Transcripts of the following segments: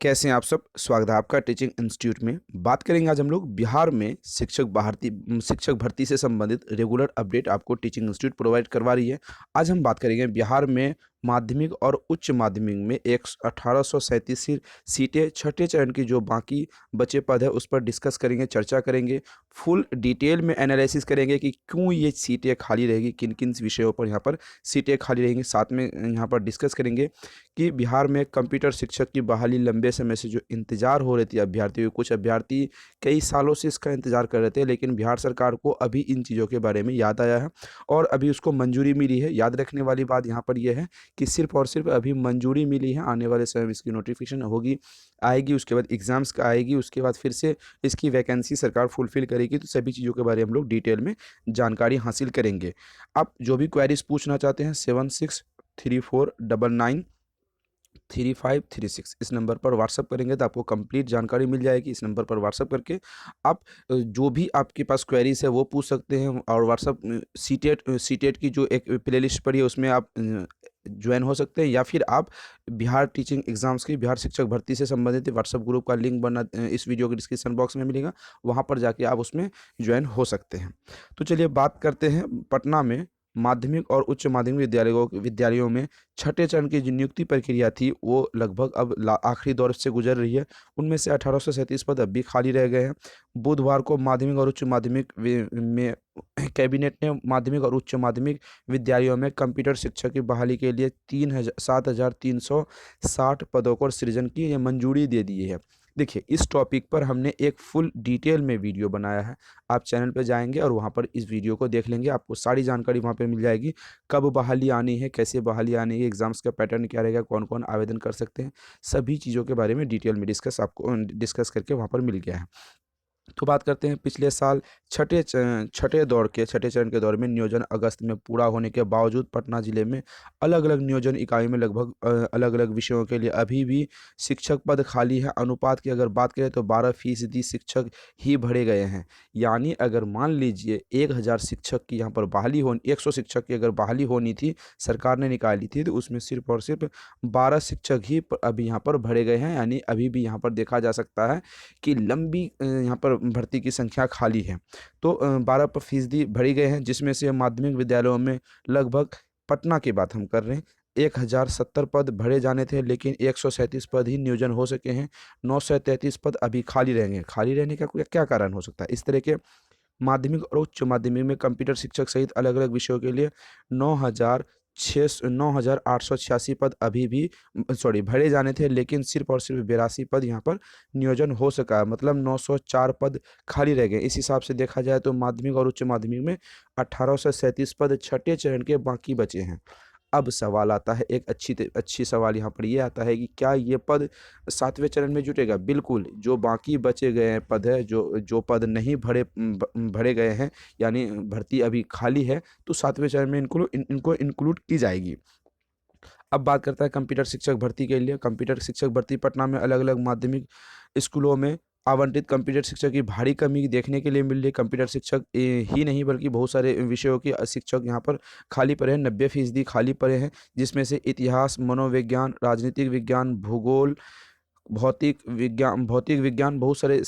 कैसे हैं आप सब। स्वागत है आपका टीचिंग इंस्टीट्यूट में। बात करेंगे आज हम लोग बिहार में शिक्षक भर्ती से संबंधित रेगुलर अपडेट आपको टीचिंग इंस्टीट्यूट प्रोवाइड करवा रही है। आज हम बात करेंगे बिहार में माध्यमिक और उच्च माध्यमिक में 1837 सीटें, छठे चरण की जो बाकी बचे पद है उस पर डिस्कस करेंगे, चर्चा करेंगे। फुल डिटेल में एनालिसिस करेंगे कि क्यों ये सीटें खाली रहेगी, किन किन विषयों पर यहाँ पर सीटें खाली रहेंगी। साथ में यहाँ पर डिस्कस करेंगे कि बिहार में कंप्यूटर शिक्षक की बहाली लंबे समय से जो इंतजार हो रही थी अभ्यर्थियों, कुछ अभ्यर्थी कई सालों से इसका इंतजार कर रहे थे, लेकिन बिहार सरकार को अभी इन चीज़ों के बारे में याद आया है और अभी उसको मंजूरी मिली है। याद रखने वाली बात यहाँ पर यह है कि सिर्फ और सिर्फ अभी मंजूरी मिली है, आने वाले समय में इसकी नोटिफिकेशन होगी, आएगी, उसके बाद एग्जाम्स का आएगी, उसके बाद फिर से इसकी वैकेंसी सरकार फुलफिल करेगी। तो सभी चीज़ों के बारे में हम लोग डिटेल में जानकारी हासिल करेंगे। आप जो भी क्वेरीज पूछना चाहते हैं 7634993536 इस नंबर पर व्हाट्सअप करेंगे तो आपको कंप्लीट जानकारी मिल जाएगी। इस नंबर पर व्हाट्सअप करके आप जो भी आपके पास क्वेरीज है वो पूछ सकते हैं। और व्हाट्सअप सीटेट की जो एक प्लेलिस्ट पड़ी है उसमें आप ज्वाइन हो सकते हैं, या फिर आप बिहार टीचिंग एग्जाम्स की, बिहार शिक्षक भर्ती से संबंधित व्हाट्सअप ग्रुप का लिंक बना इस वीडियो के डिस्क्रिप्शन बॉक्स में मिलेगा, वहाँ पर जाके आप उसमें ज्वाइन हो सकते हैं। तो चलिए बात करते हैं पटना में माध्यमिक और उच्च माध्यमिक विद्यालयों में छठे चरण की जो नियुक्ति प्रक्रिया थी वो लगभग अब आखिरी दौर से गुजर रही है। उनमें से 1837 पद अब भी खाली रह गए हैं। बुधवार को माध्यमिक और उच्च माध्यमिक में कैबिनेट ने माध्यमिक और उच्च माध्यमिक विद्यालयों में कंप्यूटर शिक्षा की बहाली के लिए 7360 पदों को सृजन की मंजूरी दे दी है। देखिए, इस टॉपिक पर हमने एक फुल डिटेल में वीडियो बनाया है। आप चैनल पर जाएंगे और वहाँ पर इस वीडियो को देख लेंगे, आपको सारी जानकारी वहाँ पर मिल जाएगी। कब बहाली आनी है, कैसे बहाली आनी है, एग्जाम्स का पैटर्न क्या रहेगा, कौन कौन आवेदन कर सकते हैं, सभी चीज़ों के बारे में डिटेल में डिस्कस करके वहाँ पर मिल गया है। तो बात करते हैं पिछले साल छठे चरण के दौर में नियोजन अगस्त में पूरा होने के बावजूद पटना जिले में अलग अलग नियोजन इकाई में लगभग अलग अलग विषयों के लिए अभी भी शिक्षक पद खाली है। अनुपात की अगर बात करें तो 12% शिक्षक ही भरे गए हैं। यानी अगर मान लीजिए 1000 शिक्षक की यहाँ पर बहाली हो 100 शिक्षक की अगर बहाली होनी थी, सरकार ने निकाली थी, तो उसमें सिर्फ और सिर्फ 12 शिक्षक ही अभी यहाँ पर भरे गए हैं। यानी अभी भी यहाँ पर देखा जा सकता है कि लंबी यहाँ पर भर्ती की संख्या खाली है। तो 12% भरी गए हैं, जिसमें से माध्यमिक विद्यालयों में लगभग, पटना की बात हम कर रहे हैं, 1070 पद भरे जाने थे, लेकिन 137 पद ही नियोजन हो सके हैं। 933 पद अभी खाली रहेंगे। खाली रहने का क्या कारण हो सकता है? इस तरह के माध्यमिक और उच्च माध्यमिक में कंप्यूटर शिक्षक सहित अलग अलग विषयों के लिए 9886 पद अभी भी भरे जाने थे, लेकिन सिर्फ और सिर्फ 82 पद यहाँ पर नियोजन हो सका, मतलब 904 पद खाली रह गए। इस हिसाब से देखा जाए तो माध्यमिक और उच्च माध्यमिक में 1837 पद छठे चरण के बाकी बचे हैं। अब सवाल आता है, एक अच्छी सवाल यहाँ पर ये आता है कि क्या ये पद सातवें चरण में जुटेगा? बिल्कुल। जो बाकी बचे गए हैं पद है, जो पद नहीं भरे गए हैं, यानी भर्ती अभी खाली है, तो सातवें चरण में इनको इंक्लूड की जाएगी। अब बात करता है कंप्यूटर शिक्षक भर्ती के लिए। कंप्यूटर शिक्षक भर्ती पटना में अलग अलग माध्यमिक स्कूलों में आवंटित कंप्यूटर शिक्षक की भारी कमी देखने के लिए मिल रही। कंप्यूटर शिक्षक ही नहीं बल्कि बहुत सारे विषयों के शिक्षक यहाँ पर खाली पड़े हैं। 90% खाली पड़े हैं, जिसमें से इतिहास, मनोविज्ञान, राजनीतिक विज्ञान, भूगोल, भौतिक विज्ञान, बहुत सारे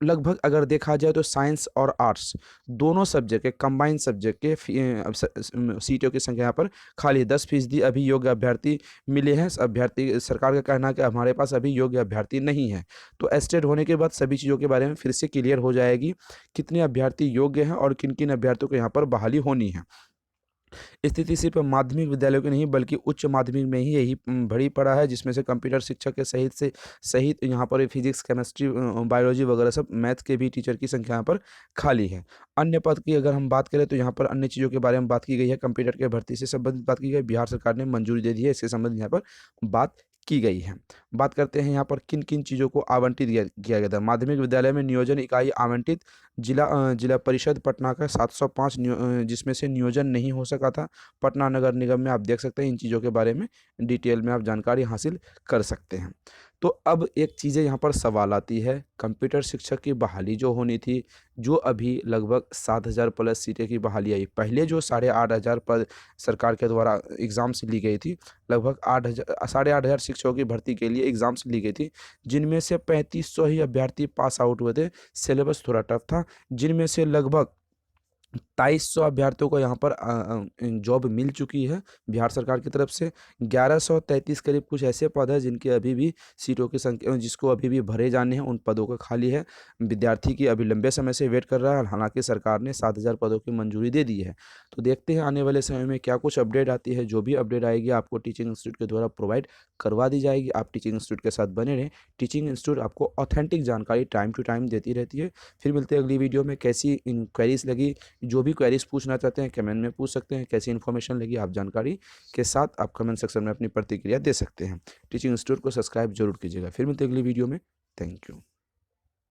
लगभग अगर देखा जाए तो साइंस और आर्ट्स दोनों सब्जेक्ट के कंबाइंड सब्जेक्ट के सीटों की संख्या यहाँ पर खाली 10% अभी योग्य अभ्यर्थी मिले हैं। अभ्यर्थी, सरकार का कहना है कि हमारे पास अभी योग्य अभ्यर्थी नहीं है। तो एस्टेट होने के बाद सभी चीज़ों के बारे में फिर से क्लियर हो जाएगी, कितने अभ्यर्थी योग्य हैं और किन किन अभ्यर्थियों को यहाँ पर बहाली होनी है। स्थिति सिर्फ माध्यमिक विद्यालयों की नहीं बल्कि उच्च माध्यमिक में ही यही भरी पड़ा है, जिसमें से कंप्यूटर शिक्षक के सहित यहाँ पर फिजिक्स, केमिस्ट्री, बायोलॉजी वगैरह सब मैथ के भी टीचर की संख्या यहाँ पर खाली है। अन्य पद की अगर हम बात करें तो यहाँ पर अन्य चीज़ों के बारे में बात की गई है। कंप्यूटर के भर्ती से संबंधित बात की गई, बिहार सरकार ने मंजूरी दे दी है, इससे संबंधित यहाँ पर बात की गई है। बात करते हैं यहाँ पर किन किन चीज़ों को आवंटित किया गया था। माध्यमिक विद्यालय में नियोजन इकाई आवंटित जिला परिषद पटना का 705, जिसमें से नियोजन नहीं हो सका था। पटना नगर निगम में आप देख सकते हैं, इन चीज़ों के बारे में डिटेल में आप जानकारी हासिल कर सकते हैं। तो अब एक चीज़ें यहाँ पर सवाल आती है, कंप्यूटर शिक्षक की बहाली जो होनी थी, जो अभी लगभग 7,000 प्लस सीटें की बहाली आई। पहले जो 8,500 पद सरकार के द्वारा एग्ज़ाम्स ली गई थी, लगभग 8,500 शिक्षकों की भर्ती के लिए एग्ज़ाम्स ली गई थी, जिनमें से 3500 ही अभ्यर्थी पास आउट हुए थे। सिलेबस थोड़ा टफ था, जिनमें से लगभग 2,200 अभ्यर्थियों को यहाँ पर जॉब मिल चुकी है बिहार सरकार की तरफ से। 1,133 करीब कुछ ऐसे पद हैं जिनके अभी भी सीटों की संख्या, जिसको अभी भी भरे जाने हैं, उन पदों का खाली है। विद्यार्थी की अभी लंबे समय से वेट कर रहा है, हालांकि सरकार ने 7,000 पदों की मंजूरी दे दी है। तो देखते हैं आने वाले समय में क्या कुछ अपडेट आती है। जो भी अपडेट आएगी आपको टीचिंग इंस्टीट्यूट के द्वारा प्रोवाइड करवा दी जाएगी। आप टीचिंग इंस्टीट्यूट के साथ बने रहें। टीचिंग इंस्टीट्यूट आपको ऑथेंटिक जानकारी टाइम टू टाइम देती रहती है। फिर मिलते हैं अगली वीडियो में। कैसी इंक्वायरीज लगी, जो भी क्वेरीज पूछना चाहते हैं कमेंट में पूछ सकते हैं। कैसी इन्फॉर्मेशन लगी आप जानकारी के साथ आप कमेंट सेक्शन में अपनी प्रतिक्रिया दे सकते हैं। टीचिंग इंस्टीट्यूट को सब्सक्राइब जरूर कीजिएगा। फिर मिलते हैं अगली वीडियो में। Thank you.